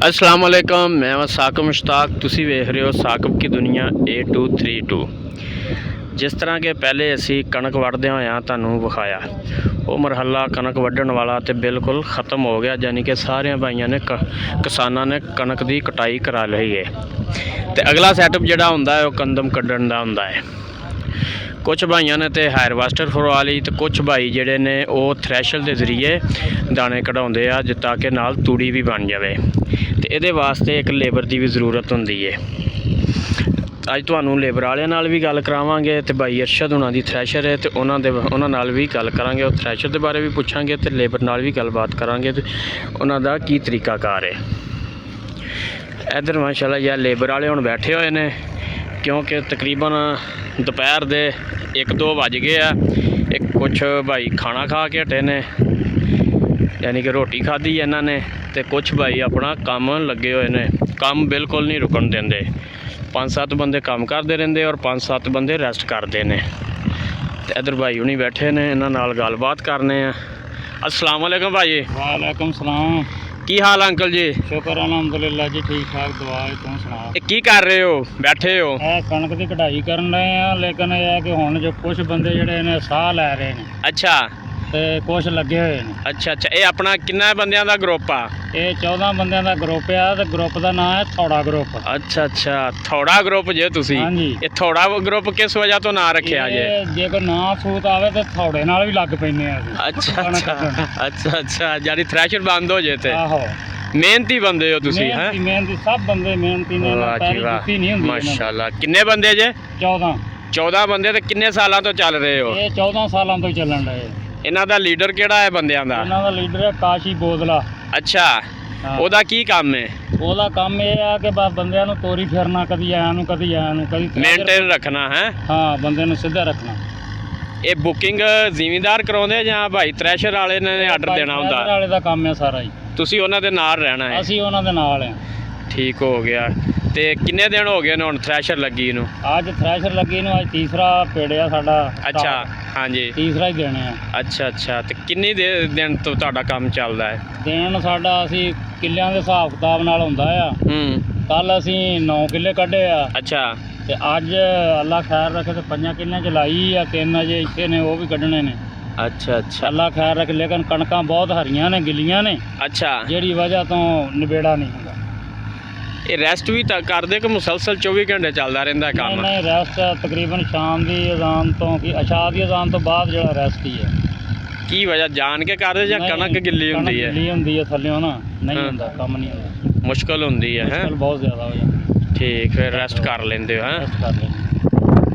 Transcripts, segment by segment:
अस्सलाम वालेकुम, मैं वा साकिब मुश्ताक। तुसी वेख रहे हो साकिब की दुनिया A232। जिस तरह के पहले असी कणक वढ़दे होया तुहानूं विखाया, वो मरहला कणक वढ़न वाला तो बिल्कुल ख़त्म हो गया। यानी कि सारे भाइयों ने किसानों ने कणक की कटाई करा ली है। तो अगला सैटअप जिहड़ा हुंदा है वो कंदम कड्ढण दा हुंदा है। कुछ भाइयों ने तो हारवेस्टर फरवा ली, तो कुछ भाई जिहड़े ने वो थ्रैशर के जरिए दाने कढाउंदे आ ताकि नाल तूड़ी भी बन जाए। तो ये वास्ते एक लेबर की भी जरूरत होंदी है। अज तुहानूं लेबर वाले नाल भी गल करावांगे। तो भाई अरशद हुणां दी थ्रैशर है, तो उन्हां नाल भी गल करांगे और थ्रैशर के बारे भी पुछांगे, तो लेबर नाल भी गलबात करांगे तो उन्हां दा की तरीकाकार है। इधर माशाअल्लाह यार लेबर वाले हुण बैठे हुए ने, क्योंकि तकरीबन दोपहर दे 1-2 बज गए आ। एक कुछ भाई खाना खा के हटे ने, यानी कि रोटी खाधी इन्हां ने, तो कुछ भाई अपना काम लगे हुए ने। काम बिल्कुल नहीं रुकन देंदे। 5-7 बंदे काम करते रहंदे और 5-7 बंदे रेस्ट करते हैं। तो इधर भाई हुणी बैठे ने, इन्हां नाल गलबात करने आ। अस्सलाम वालेकुम भाई। वालेकुम सलाम। की हाल अंकल जी? शुक्र अलहमदुलिल्लाह जी, ठीक ठाक दुआ है। तू सुना? की कर रहे हो? बैठे हो? कणक की कढ़ाई कर रहे हैं, लेकिन यह है कि हुण जो कुछ बंदे जिहड़े ने साह लै रहे हैं, अच्छा ते कुछ लगे हुए हैं। अच्छा अच्छा, ये अपना किन्ना बंदियां दा ग्रुप आ? ये 14 बंदियां दा ग्रुप आ, ते ग्रुप का नाम है थोड़ा ग्रुप। अच्छा अच्छा, थोड़ा ग्रुप जे तुसी? हाँ जी। ये थोड़ा ग्रुप किस वजह तो ना रखिया जे? जे कोई ना सूत आवे तो थोड़े नाल भी लग पैने आ। अच्छा अच्छा अच्छा अच्छा, यानी थ्रैशर बंद हो जे ते? आहो, मेहनती बंदे हो तुसी? हैं मेहनती, सब बंदे मेहनती ने। वाह जी वाह, जुत्ती नहीं हुंदी माशाल्लाह। किन्ने बंदे जे? 14 बंदे। ते किन्ने सालों तो चल रहे हो? ये 14 सालों तो चलन रहे। इन्हां दा लीडर किहड़ा है बंदियां दा? इन्हां दा लीडर है काशी बोदला। अच्छा, हाँ। ओदा की काम है? ਉਹਦਾ ਕੰਮ ਇਹ ਆ ਕਿ ਬਸ ਬੰਦਿਆਂ ਨੂੰ ਤੋਰੀ ਫਿਰਨਾ, ਕਦੀ ਆਇਆ ਨੂੰ ਕਦੀ ਆਇਆ ਨੂੰ, ਕਦੀ मेंटेन रखना है। ਹਾਂ, ਬੰਦੇ ਨੂੰ ਸਿੱਧਾ ਰੱਖਣਾ। ਇਹ ਬੁਕਿੰਗ ਜ਼ਿਮੀਂਦਾਰ ਕਰਾਉਂਦੇ ਜਾਂ ਭਾਈ ਥ੍ਰੈਸ਼ਰ ਵਾਲੇ ਨੇ ਆਰਡਰ ਦੇਣਾ ਹੁੰਦਾ? ਟਰੈਕਟਰ ਵਾਲੇ ਦਾ ਕੰਮ ਹੈ ਸਾਰਾ ਹੀ। ਤੁਸੀਂ ਉਹਨਾਂ ਦੇ ਨਾਲ ਰਹਿਣਾ ਹੈ? ਅਸੀਂ ਉਹਨਾਂ ਦੇ ਨਾਲ ਆ। ਠੀਕ ਹੋ ਗਿਆ। ਤੇ ਕਿੰਨੇ ਦਿਨ ਹੋ ਗਏ ਨੇ ਹੁਣ ਥ੍ਰੈਸ਼ਰ ਲੱਗੀ ਨੂੰ? ਅੱਜ ਥ੍ਰੈਸ਼ਰ ਲੱਗੀ ਨੂੰ ਅੱਜ ਤੀਸਰਾ ਪੇੜਿਆ ਸਾਡਾ। ਅੱਛਾ, ਹਾਂਜੀ, ਤੀਸਰਾ ਹੀ ਦੇਣੇ ਆ। ਅੱਛਾ ਅੱਛਾ। ਤੇ ਕਿੰਨੀ ਦਿਨ ਤੋਂ ਤੁਹਾਡਾ ਕੰਮ ਚੱਲਦਾ ਹੈ? ਦੇਣ ਸਾਡਾ ਅਸੀਂ ਕਿੱਲਿਆਂ ਦੇ ਹਿਸਾਬ ਕਿਤਾਬ ਨਾਲ ਹੁੰਦਾ ਆ। ਕੱਲ ਅਸੀਂ 9 ਕਿੱਲੇ ਕੱਢੇ ਆ। ਅੱਛਾ। ਤੇ ਅੱਜ ਅੱਲਾ ਖੈਰ ਰੱਖੇ ਤੇ 5 ਕਿੱਲਿਆਂ ਚ ਲਾਈ ਆ, 3 ਅਜੇ ਇੱਥੇ ਨੇ, ਉਹ ਵੀ ਕੱਢਣੇ ਨੇ। ਅੱਛਾ ਅੱਛਾ, ਅੱਲਾ ਖੈਰ ਰੱਖੇ, ਲੇਕਿਨ ਕਣਕਾਂ ਬਹੁਤ ਹਰੀਆਂ ਨੇ, ਗਿੱਲੀਆਂ ਨੇ, ਅੱਛਾ। ਜਿਹੜੀ ਵਜ੍ਹਾ ਤੋਂ ਨਿਬੇੜਾ ਨਹੀਂ ਹੁੰਦਾ। ਇਹ ਰੈਸਟ ਵੀ ਤਾਂ ਕਰਦੇ ਕਿ ਮੁਸਲਸਲ 24 ਘੰਟੇ ਚੱਲਦਾ ਰਹਿੰਦਾ ਕੰਮ? ਨਹੀਂ, ਰੈਸਟ ਤਕਰੀਬਨ ਸ਼ਾਮ ਦੀ ਅਜ਼ਾਨ ਤੋਂ ਕਿ ਅਸ਼ਾ ਦੀ ਅਜ਼ਾਨ ਤੋਂ ਬਾਅਦ ਜਿਹੜਾ ਰੈਸਟ ਹੀ ਹੈ। ਕੀ ਵਜ੍ਹਾ, ਜਾਣ ਕੇ ਕਰਦੇ ਜਾਂ ਕਣਕ ਗਿੱਲੀ ਹੁੰਦੀ ਹੈ? ਗਿੱਲੀ ਹੁੰਦੀ ਹੈ ਥੱਲਿਓਂ ਨਾ, ਨਹੀਂ ਹੁੰਦਾ, ਕੰਮ ਨਹੀਂ ਹੁੰਦਾ, ਮੁਸ਼ਕਲ ਹੁੰਦੀ ਹੈ? ਮੁਸ਼ਕਲ ਬਹੁਤ ਜ਼ਿਆਦਾ ਹੋ ਜਾਂਦਾ। ਠੀਕ, ਫਿਰ ਰੈਸਟ ਕਰ ਲੈਂਦੇ ਹੋ? ਰੈਸਟ ਕਰ ਲੈਂਦੇ,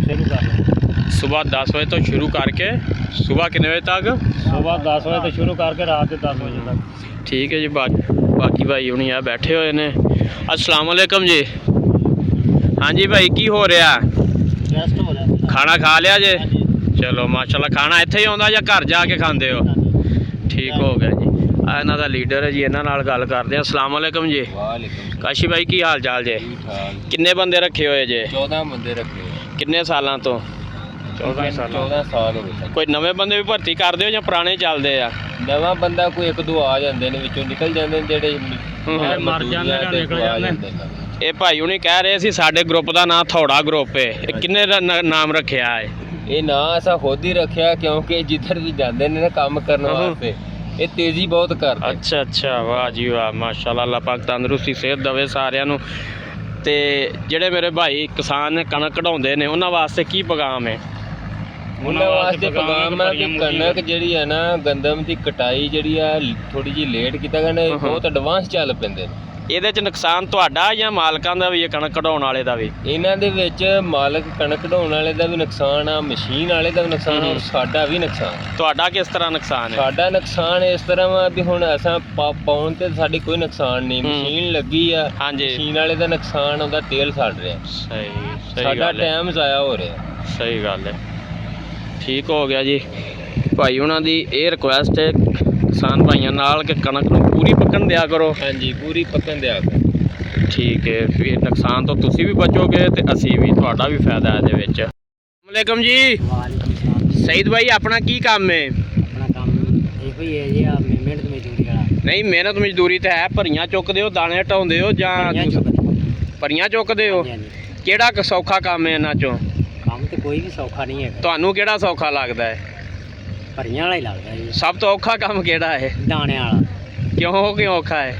ਸ਼ੁਰੂ ਕਰ ਲੈਂਦੇ। ਸੁਬਾਹ 10 ਵਜੇ ਤੋਂ ਸ਼ੁਰੂ ਕਰਕੇ ਸੁਬਾਹ ਕਿੰਨੇ ਵਜੇ ਤੱਕ? ਸੁਬਾਹ 10 ਵਜੇ ਤੋਂ ਸ਼ੁਰੂ ਕਰਕੇ ਰਾਤ ਦੇ 10 ਵਜੇ ਤੱਕ। ਠੀਕ ਹੈ ਜੀ। ਬਾਕੀ ਭਾਈ ਹੁਣੀ ਆ ਬੈਠੇ ਹੋਏ ਨੇ। अस्सलाम वालेकुम जी। हाँ जी भाई, की हो रहा? ਰੈਸਟ ਹੋ ਰਿਹਾ। खाना खा लिया जे? चलो माशाल्लाह। खाना इत्थे ही आउंदा ਜਾਂ घर जाके खाते हो? ठीक हो गया जी। आ इन्हां दा लीडर है जी, इन्हां नाल गल करदे आ। अस्सलाम वालेकुम जी। वालेकुम। काशी भाई की हाल चाल जे? किन्ने बंदे रखे हुए जे? 14 ਬੰਦੇ ਰੱਖੇ। किन्ने सालां तो? 14 साल। 14 ਸਾਲ ਹੋ ਗਏ। कोई नवे बंदे भी भर्ती करदे हो ਜਾਂ पुराने ਚੱਲਦੇ ਆ? ਨਵਾਂ ਬੰਦਾ ਕੋਈ 1-2 ਆ ਜਾਂਦੇ ਨੇ, ਵਿੱਚੋਂ ਨਿਕਲ ਜਾਂਦੇ ਨੇ, ਜਿਹੜੇ ਮਰ ਜਾਂਦੇ ਜਾਂ ਨਿਕਲ ਜਾਂਦੇ ਨੇ। ਇਹ ਭਾਈ ਹੁਣੀ ਕਹਿ ਰਹੇ ਸੀ ਸਾਡੇ ਗਰੁੱਪ ਦਾ ਨਾਂ ਥੋੜਾ ਗਰੁੱਪ ਹੈ। ਇਹ ਕਿੰਨੇ ਨਾਮ ਰੱਖਿਆ ਹੈ? ਇਹ ਨਾਂ ਅਸਾਂ ਖੁਦ ਹੀ ਰੱਖਿਆ, ਕਿਉਂਕਿ ਜਿੱਧਰ ਵੀ ਜਾਂਦੇ ਨੇ ਨਾ ਕੰਮ ਕਰਨ ਵਾਸਤੇ, ਇਹ ਤੇਜ਼ੀ ਬਹੁਤ ਕਰਦੇ। ਅੱਛਾ ਅੱਛਾ, ਵਾਹ ਜੀ ਵਾਹ, ਮਾਸ਼ਾਅੱਲਾ। ਅੱਲਾਹ ਪਾਕ ਤੰਦਰੁਸਤੀ ਸਿਹਤ ਦੇਵੇ ਸਾਰਿਆਂ ਨੂੰ। ਤੇ ਜਿਹੜੇ ਮੇਰੇ ਭਾਈ ਕਿਸਾਨ ਕਣਕ ਕਢਾਉਂਦੇ ਨੇ ਉਹਨਾਂ ਵਾਸਤੇ ਕੀ ਪੈਗਾਮ ਹੈ? ਉਹਨਾਂ ਵਾਸਤੇ ਪੈਗਾਮ ਹੈ ਕਿ ਕਣਕ ਜਿਹੜੀ ਹੈ ਨਾ, ਗੰਦਮ ਦੀ ਕਟਾਈ ਜਿਹੜੀ ਆ ਥੋੜੀ ਜਿਹੀ ਲੇਟ ਕੀਤਾ ਗਿਆ ਨੇ, ਬਹੁਤ ਐਡਵਾਂਸ ਚੱਲ ਪੈਂਦੇ ਨੇ। ਇਹਦੇ 'ਚ ਨੁਕਸਾਨ ਤੁਹਾਡਾ ਜਾਂ ਮਾਲਕਾਂ ਦਾ ਵੀ ਹੈ, ਕਣਕ ਕਢਾਉਣ ਵਾਲੇ ਦਾ ਵੀ? ਇਹਨਾਂ ਦੇ ਵਿੱਚ ਮਾਲਕ ਕਣਕ ਕਢਾਉਣ ਵਾਲੇ ਦਾ ਵੀ ਨੁਕਸਾਨ ਆ, ਮਸ਼ੀਨ ਵਾਲੇ ਦਾ ਵੀ ਨੁਕਸਾਨ ਆ, ਔਰ ਸਾਡਾ ਵੀ ਨੁਕਸਾਨ। ਤੁਹਾਡਾ ਕਿਸ ਤਰ੍ਹਾਂ ਨੁਕਸਾਨ ਹੈ? ਸਾਡਾ ਨੁਕਸਾਨ ਇਸ ਤਰ੍ਹਾਂ ਵਾ ਵੀ ਹੁਣ ਅਸਾਂ ਪਾਉਣ ਤੇ ਸਾਡੀ ਕੋਈ ਨੁਕਸਾਨ ਨਹੀਂ, ਮਸ਼ੀਨ ਲੱਗੀ ਆ। ਹਾਂਜੀ। ਮਸ਼ੀਨ ਵਾਲੇ ਦਾ ਨੁਕਸਾਨ ਹੁੰਦਾ, ਤੇਲ ਸੜ ਰਿਹਾ। ਸਹੀ ਸਹੀ ਸਾਡਾ ਗੱਲ ਹੈ। ਟਾਈਮ ਜ਼ਾਇਆ ਹੋ ਰਿਹਾ। ਸਹੀ ਗੱਲ ਹੈ। ਠੀਕ ਹੋ ਗਿਆ ਜੀ। ਭਾਈ ਉਹਨਾਂ ਦੀ ਇਹ ਰਿਕੁਐਸਟ ਹੈ ਕਿਸਾਨ ਭਾਈਆਂ ਨਾਲ ਕਿ ਕਣਕ ਨੂੰ ਪੂਰੀ ਪੱਕਣ ਦਿਆ ਕਰੋ। ਹਾਂਜੀ, ਪੂਰੀ ਪੱਕਣ ਦਿਆ ਕਰੋ। ਠੀਕ ਹੈ, ਫਿਰ ਨੁਕਸਾਨ ਤੋਂ ਤੁਸੀਂ ਵੀ ਬਚੋਗੇ ਤੇ ਅਸੀਂ ਵੀ, ਤੁਹਾਡਾ ਵੀ ਫਾਇਦਾ ਇਹਦੇ ਵਿੱਚ। ਵਾਲੇਕੁਮ ਜੀ। ਵਾਲੇਕੁਮ ਸਲਾਮ। ਸਈਦ ਭਾਈ, ਆਪਣਾ ਕੀ ਕੰਮ ਹੈ? ਆਪਣਾ ਕੰਮ ਇਹੋ ਹੀ ਹੈ ਜੀ, ਆ ਮਿਹਨਤ ਮਜ਼ਦੂਰੀ ਵਾਲਾ। ਨਹੀਂ ਮਿਹਨਤ ਮਜ਼ਦੂਰੀ ਤਾਂ ਹੈ, ਭਰੀਆਂ ਚੁੱਕਦੇ ਹੋ, ਦਾਣੇ ਹਟਾਉਂਦੇ ਹੋ ਜਾਂ ਭਰੀਆਂ ਚੁੱਕਦੇ ਹੋ? ਕਿਹੜਾ ਸੌਖਾ ਕੰਮ ਹੈ ਇਹਨਾਂ ਚੋਂ? ਕੰਮ ਤੇ ਕੋਈ ਵੀ ਸੌਖਾ ਨਹੀਂ ਹੈ, ਤੁਹਾਨੂੰ ਕਿਹੜਾ ਸੌਖਾ ਲੱਗਦਾ ਹੈ? ਭਰੀਆਂ ਵਾਲਾ ਹੀ ਲੱਗਦਾ ਜੀ। ਸਭ ਤੋਂ ਔਖਾ ਕੰਮ ਕਿਹੜਾ ਹੈ? ਦਾਣਿਆਂ ਵਾਲਾ। ਕਿਉਂ ਔਖਾ ਹੈ?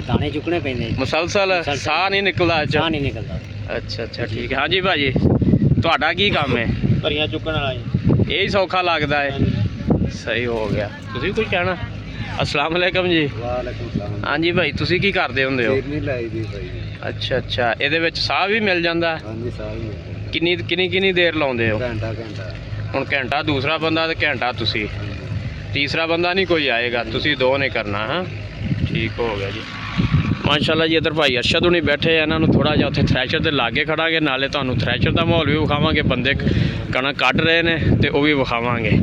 ਦਾਣੇ ਚੁੱਕਣੇ ਪੈਂਦੇ ਜੀ। ਮੁਸਲਸਲ ਸਾਹ ਨਹੀਂ ਨਿਕਲਦਾ ਅੱਜ? ਸਾਹ ਨਹੀਂ ਨਿਕਲਦਾ। ਅੱਛਾ ਠੀਕ ਹੈ। ਹਾਂਜੀ ਭਾਜੀ ਤੁਹਾਡਾ ਕੀ ਕੰਮ ਹੈ? ਭਰੀਆਂ ਚੁੱਕਣ ਵਾਲਾ ਜੀ। ਇਹ ਹੀ ਸੌਖਾ ਲੱਗਦਾ ਹੈ? ਸਹੀ ਹੋ ਗਿਆ। ਤੁਸੀਂ ਕੁਝ ਕਹਿਣਾ? अस्सलाम वालेकुम जी। ਵਾਲੇਕੁਮ ਸਲਾਮ। ਹਾਂਜੀ ਭਾਈ ਤੁਸੀਂ ਕੀ ਕਰਦੇ ਹੁੰਦੇ ਹੋ? ਨਹੀਂ ਲਾਈ ਦੀ ਭਾਈ। ਅੱਛਾ ਇਹਦੇ ਵਿੱਚ ਸਾਹ ਵੀ ਮਿਲ ਜਾਂਦਾ? ਹਾਂਜੀ ਸਾਹ ਵੀ ਮਿਲਦਾ। ਕਿੰਨੀ ਦੇਰ ਲਾਉਂਦੇ ਹੋ? ਘੰਟਾ। ਹੁਣ ਘੰਟਾ ਦੂਸਰਾ ਬੰਦਾ ਤੇ ਘੰਟਾ ਤੁਸੀਂ, ਤੀਸਰਾ ਬੰਦਾ ਨਹੀਂ ਕੋਈ ਆਏਗਾ, ਤੁਸੀਂ ਦੋ ਨੇ ਕਰਨਾ। ਹਾਂ ਠੀਕ ਹੋ ਗਿਆ ਜੀ, ਮਾਸ਼ਾਅੱਲਾ ਜੀ। ਇੱਧਰ ਭਾਈ ਅਰਸ਼ਦ ਹੁਣੀ ਬੈਠੇ ਆ, ਇਹਨਾਂ ਨੂੰ ਥੋੜਾ ਜਿਹਾ ਉੱਥੇ ਥ੍ਰੈਸ਼ਰ ਦੇ ਲਾਗੇ ਖੜਾਂਗੇ, ਨਾਲੇ ਤੁਹਾਨੂੰ ਥ੍ਰੈਸ਼ਰ ਦਾ ਮਾਹੌਲ ਵੀ ਵਿਖਾਵਾਂਗੇ, ਬੰਦੇ ਕਣਕ ਕੱਢ ਰਹੇ ਨੇ ਤੇ ਉਹ ਵੀ ਵਿਖਾਵਾਂਗੇ।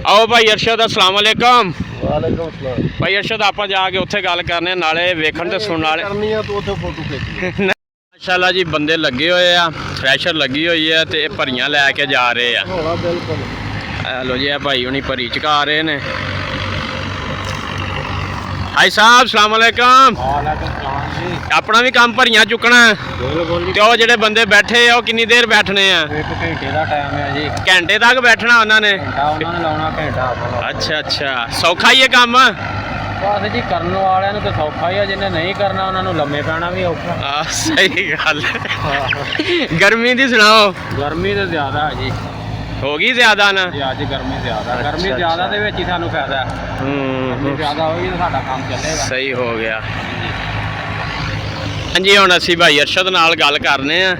ਆਓ ਭਾਈ ਅਰਸ਼ਦ, अस्सलाम वालेकुम। ਵਾਲੇਕੁਮ ਸਲਾਮ। ਭਾਈ ਅਰਸ਼ਦ ਆਪਾਂ ਜਾ ਕੇ ਉੱਥੇ ਗੱਲ ਕਰਨੇ, ਨਾਲੇ ਵੇਖਣ ਤੇ ਸੁਣਨ ਵਾਲੇ ਕਰਨੀ ਆ ਤੂੰ ਉੱਥੇ ਫੋਟੋ ਖਿੱਚ। ਮਾਸ਼ਾਅੱਲਾ ਜੀ ਬੰਦੇ ਲੱਗੇ ਹੋਏ ਆ, ਥ੍ਰੈਸ਼ਰ ਲੱਗੀ ਹੋਈ ਹੈ ਤੇ ਇਹ ਭਰੀਆਂ ਲੈ ਕੇ ਜਾ ਰਹੇ ਆ। ਹੋਣਾ ਬਿਲਕੁਲ। ਲੋ ਜੀ ਇਹ ਭਾਈ ਹੁਣੀ ਭਰੀ ਚੁਕਾ ਰਹੇ ਨੇ। ਭਾਈ ਸਾਹਿਬ अस्सलाम वालेकुम। ਵਾਲੇਕੁਮ ਸਲਾਮ ਜੀ। ਆਪਣਾ ਵੀ ਕੰਮ ਭਰੀਆਂ ਚੁੱਕਣਾ ਬਿਲਕੁਲ ਤੇ ਉਹ ਜਿਹੜੇ ਬੰਦੇ ਬੈਠੇ ਆ ਉਹ ਕਿੰਨੀ ਦੇਰ ਬੈਠਣੇ ਆ? 1 ਘੰਟੇ ਦਾ ਟਾਈਮ ਹੈ ਜੀ। ਘੰਟੇ ਤੱਕ ਬੈਠਣਾ ਉਹਨਾਂ ਨੇ? ਘੰਟਾ ਉਹਨਾਂ ਨੇ ਲਾਉਣਾ, ਘੰਟਾ ਆਪਾਂ। ਅੱਛਾ ਸੌਖਾ ਹੀ ਇਹ ਕੰਮ? ਬਸ ਜੀ ਕਰਨ ਵਾਲਿਆਂ ਨੂੰ ਤਾਂ ਸੌਖਾ ਹੀ ਆ, ਜਿਹਨੇ ਨਹੀਂ ਕਰਨਾ ਉਹਨਾਂ ਨੂੰ ਲੰਮੇ ਪੈਣਾ ਵੀ ਔਖਾ। ਆ ਸਹੀ ਗੱਲ ਹੈ। ਗਰਮੀ ਦੀ ਸੁਣਾਓ? ਗਰਮੀ ਤਾਂ ਜ਼ਿਆਦਾ ਹੈ ਜੀ। ਹੋ ਗਈ ਜ਼ਿਆਦਾ ਨਾ? ਜੀ ਅੱਜ ਗਰਮੀ ਜ਼ਿਆਦਾ। ਗਰਮੀ ਜ਼ਿਆਦਾ ਦੇ ਵਿੱਚ ਹੀ ਸਾਨੂੰ ਫਾਇਦਾ ਹੈ। ਗਰਮੀ ਜ਼ਿਆਦਾ ਹੋਏਗੀ ਤਾਂ ਸਾਡਾ ਕੰਮ ਚੱਲੇਗਾ। ਸਹੀ ਹੋ ਗਿਆ। ਹਾਂਜੀ ਹੁਣ ਅਸੀਂ ਭਾਈ ਅਰਸ਼ਦ ਨਾਲ ਗੱਲ ਕਰਨੇ ਆ।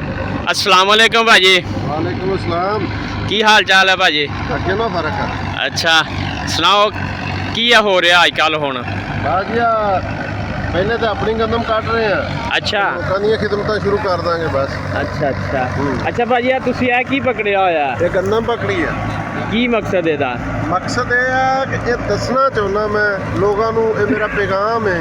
अस्सलाम वालेकुम ਭਾਜੀ। ਵਾਲੇਕੁਮ ਸਲਾਮ। ਕੀ ਹਾਲ ਚਾਲ ਹੈ ਭਾਜੀ? ਅੱਗੇ ਨਾ ਫਰਕ ਹੈ। ਅੱਛਾ ਸੁਣਾਓ ਕੀ ਆ ਹੋ ਰਿਹਾ ਅੱਜ ਕੱਲ ਹੁਣ? ਬਾਜੀਆ ਪਹਿਲੇ ਤਾਂ ਆਪਣੀ ਗੰਦਮ ਕੱਢ ਰਹੇ ਆ, ਅੱਛਾ ਲੋਕਾਂ ਦੀਆਂ ਖਿਦਮਤਾਂ ਸ਼ੁਰੂ ਕਰ ਦਾਂਗੇ ਬਸ। ਅੱਛਾ ਭਾਜੀ ਇਹ ਤੁਸੀਂ ਇਹ ਕੀ ਪਕੜਿਆ ਹੋਇਆ? ਇਹ ਗੰਦਮ ਪਕੜੀ ਆ। ਕੀ ਮਕਸਦ ਇਹਦਾ? ਮਕਸਦ ਇਹ ਆ ਕਿ ਇਹ ਦੱਸਣਾ ਚਾਹੁੰਦਾ ਮੈਂ ਲੋਕਾਂ ਨੂੰ, ਇਹ ਮੇਰਾ ਪੈਗਾਮ ਹੈ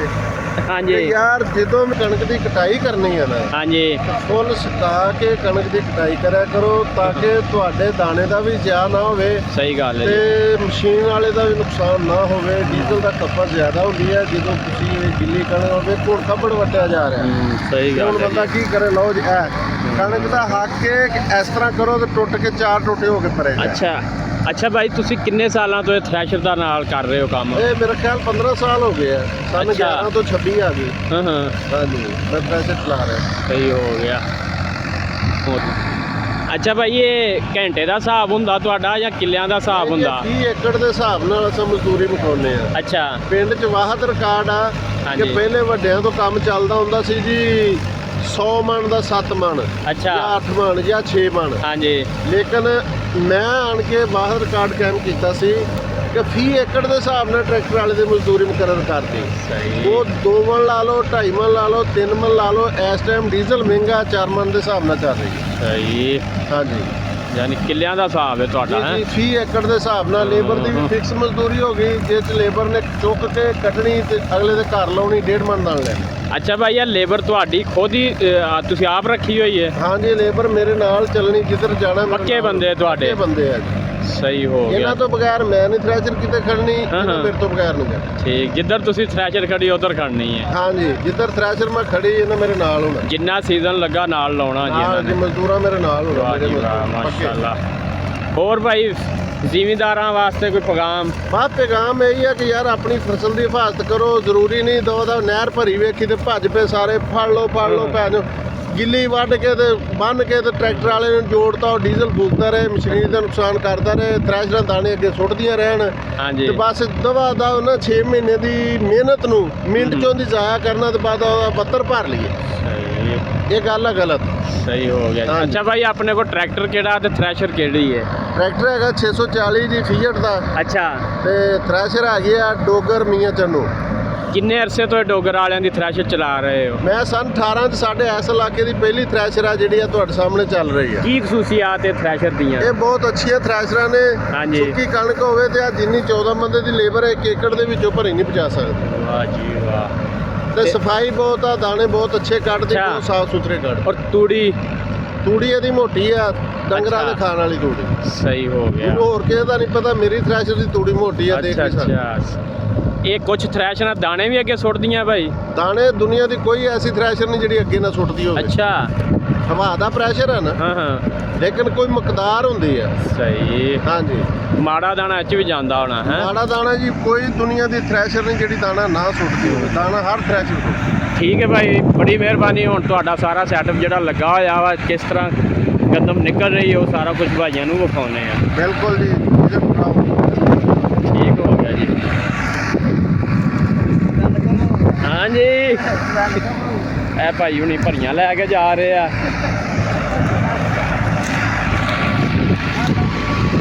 ਕਿ ਹਾਂਜੀ ਯਾਰ ਜਦੋਂ ਵੀ ਕਣਕ ਦੀ ਕਟਾਈ ਕਰਨੀ ਹੈ ਨਾ, ਹਾਂਜੀ ਫੁੱਲ ਸੁਕਾ ਕੇ ਕਣਕ ਦੀ ਕਟਾਈ ਕਰਿਆ ਕਰੋ ਤਾਂ ਕਿ ਤੁਹਾਡੇ ਦਾਣੇ ਦਾ ਵੀ ਜ਼ਿਆ ਨਾ ਹੋਵੇ ਸਹੀ ਗੱਲ ਹੈ ਜੀ। ਤੇ ਮਸ਼ੀਨ ਵਾਲੇ ਦਾ ਵੀ ਨੁਕਸਾਨ ਨਾ ਹੋਵੇ। ਡੀਜ਼ਲ ਦਾ ਖਪਤ ਜ਼ਿਆਦਾ ਹੁੰਦੀ ਹੈ ਜਦੋਂ ਤੁਸੀਂ ਇਹ ਗਿੱਲੀ ਕਣਕ ਹੋਵੇ, ਕੋਲ ਖੱਬੜ ਵੱਟਿਆ ਜਾ ਰਿਹਾ। ਸਹੀ ਹੁਣ ਗੱਲ ਹੈ ਬੰਦਾ ਕੀ ਕਰੇ? ਲਓ ਜੀ ਇਹ ਕਣਕ ਦਾ ਹੱਕ ਹੈ ਕਿ ਇਸ ਤਰ੍ਹਾਂ ਕਰੋ ਤੇ ਟੁੱਟ ਕੇ 4 ਟੋਟੇ ਹੋ ਕੇ ਪਰੇ ਜਾਏ। ਅੱਛਾ ਭਾਈ ਤੁਸੀਂ ਕਿੰਨੇ ਸਾਲਾਂ ਤੋਂ ਇਹ ਥ੍ਰੈਸ਼ਰ ਦਾ ਨਾਲ ਕਰ ਰਹੇ ਹੋ ਕੰਮ? ਇਹ ਮੇਰੇ ਖਿਆਲ 15 ਸਾਲ ਹੋ ਗਏ ਆ। ਸਾਨੂੰ ਅੱਛਾ। 11 ਤੋਂ 26 ਆ ਗਈ। ਹਾਂ ਹਾਂਜੀ ਮੈਂ ਪੈਸੇ ਚਲਾ ਰਿਹਾ। ਸਹੀ ਹੋ ਗਿਆ। ਅੱਛਾ ਭਾਈ ਇਹ ਘੰਟੇ ਦਾ ਹਿਸਾਬ ਹੁੰਦਾ ਤੁਹਾਡਾ ਜਾਂ ਕਿੱਲਿਆਂ ਦਾ ਹਿਸਾਬ ਹੁੰਦਾ? 30 ਏਕੜ ਦੇ ਹਿਸਾਬ ਨਾਲ ਅਸੀਂ ਮਜ਼ਦੂਰੀ ਮੁਕਾਉਂਦੇ ਆ। ਅੱਛਾ ਪਿੰਡ 'ਚ ਵਾਹਦ ਰਿਕਾਰਡ ਆ ਕਿ ਹਾਂਜੀ। ਪਹਿਲੇ ਵੱਡਿਆਂ ਤੋਂ ਕੰਮ ਚੱਲਦਾ ਹੁੰਦਾ ਸੀ ਜੀ 100 ਮਣ ਦਾ 7 ਮਣ ਅੱਛਾ ਜਾਂ 8 ਮਣ ਜਾਂ 6 ਮਣ। ਹਾਂਜੀ ਲੇਕਿਨ ਮੈਂ ਆਣ ਕੇ ਵਾਹਦ ਰਿਕਾਰਡ ਕਾਇਮ ਕੀਤਾ ਸੀ ਕਿ ਫੀ ਏਕੜ ਦੇ ਹਿਸਾਬ ਨਾਲ ਟਰੈਕਟਰ ਵਾਲੇ ਦੀ ਮਜ਼ਦੂਰੀ ਮੁਕਰਰ ਕਰਤੀ। ਸਹੀ ਉਹ 2 ਮਣ ਲਾ ਲਓ, 2.5 ਮਣ ਲਾ ਲਓ, 3 ਮਣ ਲਾ ਲਓ। ਇਸ ਟਾਈਮ ਡੀਜ਼ਲ ਮਹਿੰਗਾ 4 ਮਣ ਦੇ ਹਿਸਾਬ ਨਾਲ ਚੱਲ ਰਹੀ ਹੈ। ਸਹੀ ਹਾਂਜੀ ਯਾਨੀ ਕਿੱਲਿਆਂ ਦਾ ਹਿਸਾਬ ਹੈ ਤੁਹਾਡਾ? ਜੀ ਹੈ ਫੀ ਏਕੜ ਦੇ ਹਿਸਾਬ ਨਾਲ ਲੇਬਰ ਦੀ ਵੀ ਫਿਕਸ ਮਜ਼ਦੂਰੀ ਹੋ ਗਈ। ਜੇ ਚ ਲੇਬਰ ਨੇ ਚੁੱਕ ਕੇ ਕੱਢਣੀ ਤੇ ਅਗਲੇ ਦੇ ਘਰ ਲਾਉਣੀ 1.5 ਮਣ ਨਾਲ ਲੈਣੀ। ਅੱਛਾ ਭਾਈ ਇਹ ਲੇਬਰ ਤੁਹਾਡੀ ਖੁਦ ਹੀ ਤੁਸੀਂ ਆਪ ਰੱਖੀ ਹੋਈ ਹੈ? ਹਾਂਜੀ ਲੇਬਰ ਮੇਰੇ ਨਾਲ ਚੱਲਣੀ, ਜਿੱਧਰ ਜਾਣਾ ਮੇਰੇ ਪੱਕੇ ਨਾਲ। ਬੰਦੇ ਤੁਹਾਡੇ? ਪੱਕੇ ਬੰਦੇ ਆ ਜੀ। ਸਹੀ ਹੋ ਗਿਆ। ਇਹਨਾਂ ਤੋਂ ਬਗੈਰ ਮੈਂ ਨਹੀਂ ਥ੍ਰੈਸ਼ਰ ਕਿਤੇ ਖੜਨੀ, ਇਹਨਾਂ ਮੇਰੇ ਤੋਂ ਬਗੈਰ ਨਹੀਂ ਜਾਣਾ। ਠੀਕ ਜਿੱਧਰ ਤੁਸੀਂ ਥ੍ਰੈਸ਼ਰ ਖੜੀ ਉਧਰ ਖੜਨੀ ਹੈ? ਹਾਂਜੀ ਜਿੱਧਰ ਥ੍ਰੈਸ਼ਰ ਮੈਂ ਖੜੀ ਇਹਨਾਂ ਮੇਰੇ ਨਾਲ ਹੋਣਾ। ਜਿੰਨਾ ਸੀਜ਼ਨ ਲੱਗਾ ਨਾਲ ਲਾਉਣਾ ਜੀ ਇਹਨਾਂ ਹਾਂ ਜੀ ਨੇ। ਮਜ਼ਦੂਰਾਂ ਮੇਰੇ ਨਾਲ ਹੋਣਾ। ਵਾਹ ਜੀ ਵਾਹ ਮਾਸ਼ਾਅੱਲਾ। ਹੋਰ ਭਾਈ ਜ਼ਿਮੀਂਦਾਰਾਂ ਵਾਸਤੇ ਕੋਈ ਪੈਗਾਮ? ਬਾਤ ਪੈਗਾਮ ਇਹ ਹੀ ਹੈ ਕਿ ਯਾਰ ਆਪਣੀ ਫਸਲ ਦੀ ਹਿਫਾਜ਼ਤ ਕਰੋ। ਜ਼ਰੂਰੀ ਨਹੀਂ ਦੋ ਦਾ ਨਹਿਰ ਭਰੀ ਵੇਖੀ ਤੇ ਭੱਜ ਪਏ ਸਾਰੇ, ਫੜ ਲਓ ਭੈ ਜਾਓ। ਗਿੱਲੀ ਵੱਢ ਕੇ ਤੇ ਬੰਨ ਕੇ ਤੇ ਟਰੈਕਟਰ ਵਾਲੇ ਨੂੰ ਜੋੜਤਾ, ਉਹ ਡੀਜ਼ਲ ਫੂਕਦਾ ਰਹੇ, ਮਸ਼ੀਨਰੀ ਦਾ ਨੁਕਸਾਨ ਕਰਦਾ ਰਹੇ, ਥ੍ਰੈਸ਼ਰਾਂ ਦਾਣੇ ਅੱਗੇ ਸੁੱਟਦੀਆਂ ਰਹਿਣ ਹਾਂਜੀ ਤੇ ਬਸ ਦਵਾ ਦਾ ਉਹਨਾਂ 6 ਮਹੀਨੇ ਦੀ ਮਿਹਨਤ ਨੂੰ ਮਿੰਟ ਚੋਂ ਦੀ ਜ਼ਾਇਆ ਕਰਨਾ ਤੇ ਬਾਅਦ ਉਹਦਾ ਪੱਤਰ ਭਰ ਲਈਏ। ਸਹੀ ਇਹ ਗੱਲ ਹੈ ਗਲਤ। ਸਹੀ ਹੋ ਗਿਆ। ਹਾਂਜੀ। ਅੱਛਾ ਭਾਈ ਆਪਣੇ ਕੋਲ ਟਰੈਕਟਰ ਕਿਹੜਾ ਤੇ ਥ੍ਰੈਸ਼ਰ ਕਿਹੜੀ ਹੈ? ਟਰੈਕਟਰ ਹੈਗਾ 640 ਜੀ ਫੀਟ ਦਾ ਅੱਛਾ ਤੇ ਥ੍ਰੈਸ਼ਰ ਹੈਗੀ ਆ ਡੋਗਰ ਮੀਆਂ ਚੰਨੂ। ਕਿੰਨੇ ਅਰਸੇ ਤੋਂ ਇਹ ਡੋਗਰ ਵਾਲਿਆਂ ਦੀ ਥ੍ਰੈਸ਼ਰ ਚਲਾ ਰਹੇ ਹੋ? ਮੈਂ ਸਨ 18 ਚ ਸਾਡੇ ਇਸ ਇਲਾਕੇ ਦੀ ਪਹਿਲੀ ਥ੍ਰੈਸ਼ਰ ਆ ਜਿਹੜੀ ਆ ਤੁਹਾਡੇ ਸਾਹਮਣੇ ਚੱਲ ਰਹੀ ਆ। ਕੀ ਖਸੂਸੀਆਤ ਹੈ ਥ੍ਰੈਸ਼ਰ ਦੀਆਂ? ਇਹ ਬਹੁਤ ਅੱਛੀਆਂ ਥ੍ਰੈਸ਼ਰਾਂ ਨੇ। ਹਾਂਜੀ। ਸੁੱਕੀ ਕਣਕ ਹੋਵੇ ਤੇ ਆ ਜਿੰਨੀ 14 ਬੰਦੇ ਦੀ ਲੇਬਰ ਹੈ 1 ਏਕੜ ਦੇ ਵਿੱਚੋਂ ਭਰੀ ਨਹੀਂ ਪਹੁੰਚਾ ਸਕਦੀ। ਵਾਹ ਜੀ ਵਾਹ। ਤੇ ਸਫਾਈ ਬਹੁਤ ਆ, ਦਾਣੇ ਬਹੁਤ ਅੱਛੇ ਕੱਢਦੀ, ਅੱਛਾ। ਬਹੁਤ ਸਾਫ ਸੁਥਰੇ ਕੱਢ। ਔਰ ਤੂੜੀ? ਤੂੜੀ ਇਹਦੀ ਮੋਟੀ ਆ, ਡੰਗਰਾਂ ਦੇ ਅੱਛਾ। ਖਾਣ ਵਾਲੀ ਤੂੜੀ। ਸਹੀ ਹੋ ਗਿਆ। ਮੈਨੂੰ ਹੋਰ ਕਿਸੇ ਦਾ ਨਹੀਂ ਪਤਾ, ਮੇਰੀ ਥ੍ਰੈਸ਼ਰ ਦੀ ਤੂੜੀ ਮੋਟੀ ਆ। ਦੇਖ ਅੱਛਾ ਕੇ ਸਾਨੂੰ ਅੱਛਾ ਇਹ ਕੁਝ ਥ੍ਰੈਸ਼ਰਾਂ ਦਾਣੇ ਵੀ ਅੱਗੇ ਸੁੱਟਦੀਆਂ ਭਾਈ? ਦਾਣੇ ਦੁਨੀਆ ਦੀ ਕੋਈ ਐਸੀ ਥ੍ਰੈਸ਼ਰ ਨਹੀਂ ਜਿਹੜੀ ਅੱਗੇ ਨਾ ਸੁੱਟਦੀ ਹੋਵੇ। ਅੱਛਾ। ਹਵਾ ਦਾ ਪ੍ਰੈਸ਼ਰ ਹੈ ਨਾ, ਹਾਂ ਹਾਂ, ਲੇਕਿਨ ਕੋਈ ਮਕਦਾਰ ਹੁੰਦੀ ਹੈ। ਸਹੀ। ਹਾਂਜੀ, ਮਾੜਾ ਦਾਣਾ ਇਹ 'ਚ ਵੀ ਜਾਂਦਾ ਹੋਣਾ ਹੈ? ਮਾੜਾ ਦਾਣਾ ਜੀ ਕੋਈ ਦੁਨੀਆ ਦੀ ਥ੍ਰੈਸ਼ਰ ਨਹੀਂ ਜਿਹੜੀ ਦਾਣਾ ਨਾ ਸੁੱਟਦੀ ਹੋਵੇ। ਦਾਣਾ ਹਰ ਥ੍ਰੈਸ਼ਰ ਸੁੱਟਦੀ। ਠੀਕ ਹੈ ਭਾਈ, ਬੜੀ ਮਿਹਰਬਾਨੀ। ਹੁਣ ਤੁਹਾਡਾ ਸਾਰਾ ਸੈਟਅਪ ਜਿਹੜਾ ਲੱਗਾ ਹੋਇਆ ਵਾ, ਕਿਸ ਤਰ੍ਹਾਂ ਗੰਦਮ ਨਿਕਲ ਰਹੀ ਹੈ, ਉਹ ਸਾਰਾ ਕੁਝ ਭਾਈਆਂ ਨੂੰ ਵਿਖਾਉਂਦੇ ਆ। ਬਿਲਕੁਲ ਜੀ, ਵਿਜ਼ਿਟ ਕਰਾਓ। ਠੀਕ ਹੋ ਗਿਆ ਜੀ। ਹਾਂਜੀ, ਇਹ ਭਾਈ ਹੁਣੀ ਭਰੀਆਂ ਲੈ ਕੇ ਜਾ ਰਹੇ ਆ।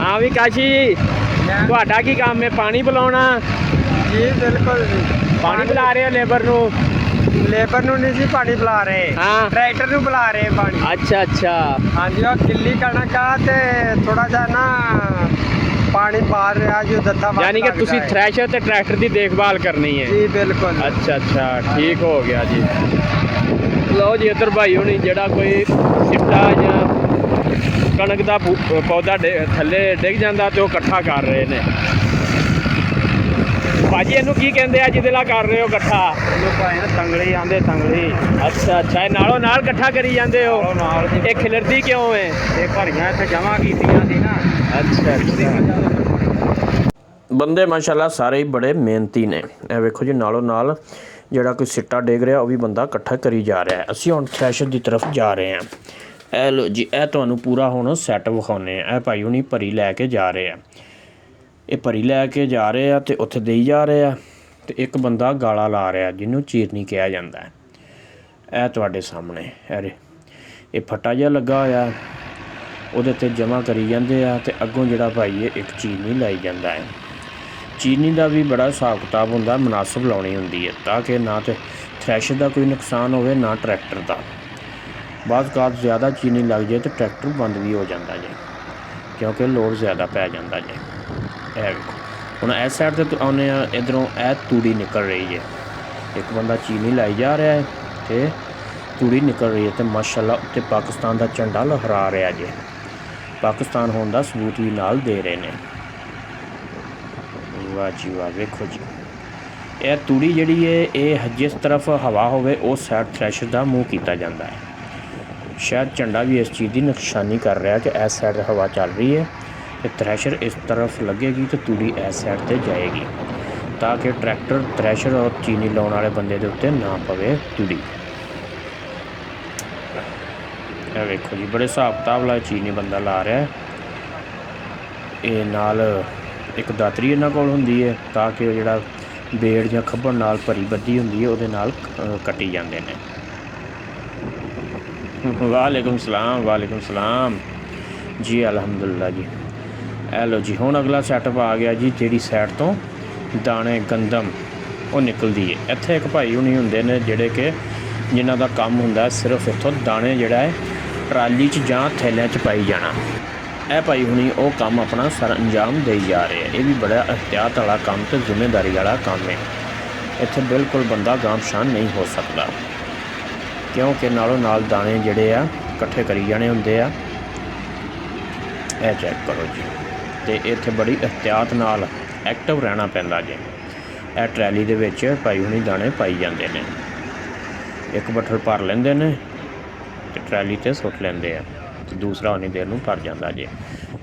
ਹਾਂ ਵੀ ਕਾਸ਼ੀ, ਤੁਹਾਡਾ ਕੀ ਕੰਮ ਹੈ? ਪਾਣੀ ਪਿਲਾਉਣਾ? ਜੀ ਬਿਲਕੁਲ ਜੀ। ਪਾਣੀ ਪਿਲਾ ਰਹੇ ਹੋ ਲੇਬਰ ਨੂੰ? ਲੇਬਰ ਨੂੰ ਨਹੀਂ ਜੀ ਪਾਣੀ ਪਿਲਾ ਰਹੇ, ਹਾਂ, ਟਰੈਕਟਰ ਨੂੰ ਪਿਲਾ ਰਹੇ ਪਾਣੀ। ਅੱਛਾ ਅੱਛਾ। ਹਾਂਜੀ, ਉਹ ਗਿੱਲੀ ਕਣਕ ਆ ਤੇ ਥੋੜਾ ਜਿਹਾ ਨਾ ਪਾਣੀ ਪਾ ਰਿਹਾ ਜੋ ਦੱਥਾ। ਯਾਨੀ ਕਿ ਤੁਸੀਂ ਥ੍ਰੈਸ਼ਰ ਤੇ ਟਰੈਕਟਰ ਦੀ ਦੇਖਭਾਲ ਕਰਨੀ ਹੈ? ਜੀ ਬਿਲਕੁਲ। ਅੱਛਾ ਅੱਛਾ, ਠੀਕ ਹੋ ਗਿਆ ਜੀ। ਲਓ ਜੀ, ਇੱਧਰ ਭਾਈ ਹੁਣੀ ਜਿਹੜਾ ਕੋਈ ਸਿੱਟਾ ਜਾਂ ਕਣਕ ਦਾ ਪੌਦਾ ਥੱਲੇ ਡਿੱਗ ਜਾਂਦਾ ਤੇ ਉਹ ਇਕੱਠਾ ਕਰ ਰਹੇ ਨੇ। ਭਾਜੀ ਇਹਨੂੰ ਕੀ ਕਹਿੰਦੇ ਆ ਜਿਹਦੇ ਨਾਲ ਕਰ ਰਹੇ ਹੋ ਇਕੱਠਾ? ਇਹਨੂੰ ਭਾਈ ਨਾ ਤੰਗਲੀ ਆਂਦੇ, ਤੰਗਲੀ। ਅੱਛਾ ਅੱਛਾ, ਇਹ ਨਾਲੋਂ ਨਾਲ ਇਕੱਠਾ ਕਰੀ ਜਾਂਦੇ ਹੋ? ਨਾਲ ਇਹ ਖਿਲਰਦੀ ਕਿਉਂ ਹੈ? ਇਹ ਭਰੀਆਂ ਇੱਥੇ ਜਮਾ ਕੀਤੀਆਂ ਸੀ ਨਾ। ਅੱਛਾ ਅੱਛਾ। ਬੰਦੇ ਮਾਸ਼ਾਅੱਲਾ ਸਾਰੇ ਹੀ ਬੜੇ ਮਿਹਨਤੀ ਨੇ। ਇਹ ਵੇਖੋ ਜੀ, ਨਾਲੋਂ ਨਾਲ ਜਿਹੜਾ ਕੋਈ ਸਿੱਟਾ ਡਿੱਗ ਰਿਹਾ ਉਹ ਵੀ ਬੰਦਾ ਇਕੱਠਾ ਕਰੀ ਜਾ ਰਿਹਾ ਹੈ। ਅਸੀਂ ਹੁਣ ਥ੍ਰੈਸ਼ਰ ਦੀ ਤਰਫ ਜਾ ਰਹੇ ਹਾਂ। ਇਹ ਲੋ ਜੀ, ਇਹ ਤੁਹਾਨੂੰ ਪੂਰਾ ਹੁਣ ਸੈੱਟ ਵਿਖਾਉਂਦੇ ਆ। ਇਹ ਭਾਈ ਹੁਣੀ ਭਰੀ ਲੈ ਕੇ ਜਾ ਰਹੇ ਆ। ਇਹ ਭਰੀ ਲੈ ਕੇ ਜਾ ਰਹੇ ਆ ਤੇ ਉੱਥੇ ਦੇਈ ਜਾ ਰਹੇ ਆ ਤੇ ਇੱਕ ਬੰਦਾ ਗਾਲਾ ਲਾ ਰਿਹਾ ਜਿਹਨੂੰ ਚੀਰਨੀ ਕਿਹਾ ਜਾਂਦਾ ਹੈ। ਇਹ ਤੁਹਾਡੇ ਸਾਹਮਣੇ ਇਹ ਫੱਟਾ ਜਿਹਾ ਲੱਗਾ ਹੋਇਆ, ਉਹਦੇ 'ਤੇ ਜਮ੍ਹਾਂ ਕਰੀ ਜਾਂਦੇ ਆ ਤੇ ਅੱਗੋਂ ਜਿਹੜਾ ਭਾਈ ਇਹ ਇੱਕ ਚੀਰਨੀ ਲਾਈ ਜਾਂਦਾ ਹੈ। ਚੀਰਨੀ ਦਾ ਵੀ ਬੜਾ ਹਿਸਾਬ ਕਿਤਾਬ ਹੁੰਦਾ, ਮੁਨਾਸਬ ਲਾਉਣੀ ਹੁੰਦੀ ਹੈ ਤਾਂ ਕਿ ਨਾ ਤਾਂ ਥ੍ਰੈਸ਼ਰ ਦਾ ਕੋਈ ਨੁਕਸਾਨ ਹੋਵੇ ਨਾ ਟਰੈਕਟਰ ਦਾ। ਬਾਅਦ ਕਾਤ ਜ਼ਿਆਦਾ ਚੀਨੀ ਲੱਗ ਜਾਏ ਤਾਂ ਟਰੈਕਟਰ ਬੰਦ ਵੀ ਹੋ ਜਾਂਦਾ ਜੇ, ਕਿਉਂਕਿ ਲੋਡ ਜ਼ਿਆਦਾ ਪੈ ਜਾਂਦਾ ਜੇ। ਇਹ ਵੇਖੋ ਹੁਣ ਇਸ ਸਾਈਡ 'ਤੇ ਆਉਂਦੇ ਆ, ਇੱਧਰੋਂ ਇਹ ਤੂੜੀ ਨਿਕਲ ਰਹੀ ਜੇ। ਇੱਕ ਬੰਦਾ ਚੀਨੀ ਲਾਈ ਜਾ ਰਿਹਾ ਹੈ ਅਤੇ ਤੂੜੀ ਨਿਕਲ ਰਹੀ ਹੈ ਅਤੇ ਮਾਸ਼ਾਅੱਲਾ ਉੱਤੇ ਪਾਕਿਸਤਾਨ ਦਾ ਝੰਡਾ ਲਹਿਰਾ ਰਿਹਾ ਜੇ। ਪਾਕਿਸਤਾਨ ਹੋਣ ਦਾ ਸਬੂਤ ਵੀ ਨਾਲ ਦੇ ਰਹੇ ਨੇ। ਵਾਹ ਜੀ ਵਾਹ, ਵੇਖੋ ਜੀ, ਇਹ ਤੂੜੀ ਜਿਹੜੀ ਹੈ ਇਹ ਜਿਸ ਤਰਫ ਹਵਾ ਹੋਵੇ ਉਸ ਸਾਈਡ ਥ੍ਰੈਸ਼ਰ ਦਾ ਮੂੰਹ ਕੀਤਾ ਜਾਂਦਾ ਹੈ। ਸ਼ਾਇਦ ਝੰਡਾ ਵੀ ਇਸ ਚੀਜ਼ ਦੀ ਨਿਸ਼ਾਨੀ ਕਰ ਰਿਹਾ ਕਿ ਇਸ ਸਾਈਡ ਹਵਾ ਚੱਲ ਰਹੀ ਹੈ ਤੇ ਥ੍ਰੈਸ਼ਰ ਇਸ ਤਰਫ ਲੱਗੇਗੀ ਤੇ ਤੂੜੀ ਇਸ ਸਾਈਡ 'ਤੇ ਜਾਏਗੀ ਤਾਂ ਕਿ ਟਰੈਕਟਰ, ਥ੍ਰੈਸ਼ਰ ਔਰ ਚੀਨੀ ਲਾਉਣ ਵਾਲੇ ਬੰਦੇ ਦੇ ਉੱਤੇ ਨਾ ਪਵੇ ਤੂੜੀ। ਇਹ ਵੇਖੋ ਜੀ, ਬੜੇ ਹਿਸਾਬ ਕਿਤਾਬ ਨਾਲ ਚੀਨੀ ਬੰਦਾ ਲਾ ਰਿਹਾ। ਇਹ ਨਾਲ ਇੱਕ ਦਾਤਰੀ ਇਹਨਾਂ ਕੋਲ ਹੁੰਦੀ ਹੈ ਤਾਂ ਕਿ ਉਹ ਜਿਹੜਾ ਬੇੜ ਜਾਂ ਖੱਬਣ ਨਾਲ ਭਰੀ ਬੱਦੀ ਹੁੰਦੀ ਹੈ ਉਹਦੇ ਨਾਲ ਕੱਟੀ ਜਾਂਦੇ ਨੇ। ਵਾਲੇਕੁਮ ਸਲਾਮ, ਵਾਲੇਕੁਮ ਸਲਾਮ ਜੀ, ਅਲਹਮਦੁਲਿਲਾ ਜੀ। ਇਹ ਲਓ ਜੀ, ਹੁਣ ਅਗਲਾ ਸੈਟਅਪ ਆ ਗਿਆ ਜੀ। ਜਿਹੜੀ ਸਾਈਡ ਤੋਂ ਦਾਣੇ ਗੰਦਮ ਉਹ ਨਿਕਲਦੀ ਹੈ, ਇੱਥੇ ਇੱਕ ਭਾਈ ਹੁਣੀ ਹੁੰਦੇ ਨੇ ਜਿਹੜੇ ਕਿ ਜਿਨ੍ਹਾਂ ਦਾ ਕੰਮ ਹੁੰਦਾ ਸਿਰਫ ਇੱਥੋਂ ਦਾਣੇ ਜਿਹੜਾ ਹੈ ਟਰਾਲੀ 'ਚ ਜਾਂ ਥੈਲਿਆਂ 'ਚ ਪਾਈ ਜਾਣਾ। ਇਹ ਭਾਈ ਹੁਣੀ ਉਹ ਕੰਮ ਆਪਣਾ ਸਰ ਅੰਜਾਮ ਦੇਈ ਜਾ ਰਹੇ ਆ। ਇਹ ਵੀ ਬੜਾ ਅਹਿਤਿਆਤ ਵਾਲਾ ਕੰਮ ਅਤੇ ਜ਼ਿੰਮੇਦਾਰੀ ਵਾਲਾ ਕੰਮ ਹੈ। ਇੱਥੇ ਬਿਲਕੁਲ ਬੰਦਾ ਗਾਂਵ-ਸ਼ਾਨ ਨਹੀਂ ਹੋ ਸਕਦਾ ਕਿਉਂਕਿ ਨਾਲੋਂ ਨਾਲ ਦਾਣੇ ਜਿਹੜੇ ਆ ਇਕੱਠੇ ਕਰੀ ਜਾਣੇ ਹੁੰਦੇ ਆ। ਇਹ ਚੈੱਕ ਕਰੋ ਜੀ, ਅਤੇ ਇੱਥੇ ਬੜੀ ਅਹਿਤਿਆਤ ਨਾਲ ਐਕਟਿਵ ਰਹਿਣਾ ਪੈਂਦਾ ਜੇ। ਇਹ ਟਰੈਲੀ ਦੇ ਵਿੱਚ ਭਾਈ ਹੁਣੀ ਦਾਣੇ ਪਾਈ ਜਾਂਦੇ ਨੇ। ਇੱਕ ਬੱਠਲ ਭਰ ਲੈਂਦੇ ਨੇ ਅਤੇ ਟਰੈਲੀ 'ਤੇ ਸੁੱਟ ਲੈਂਦੇ ਆ ਅਤੇ ਦੂਸਰਾ ਉਨੀ ਦੇਰ ਨੂੰ ਭਰ ਜਾਂਦਾ ਜੇ।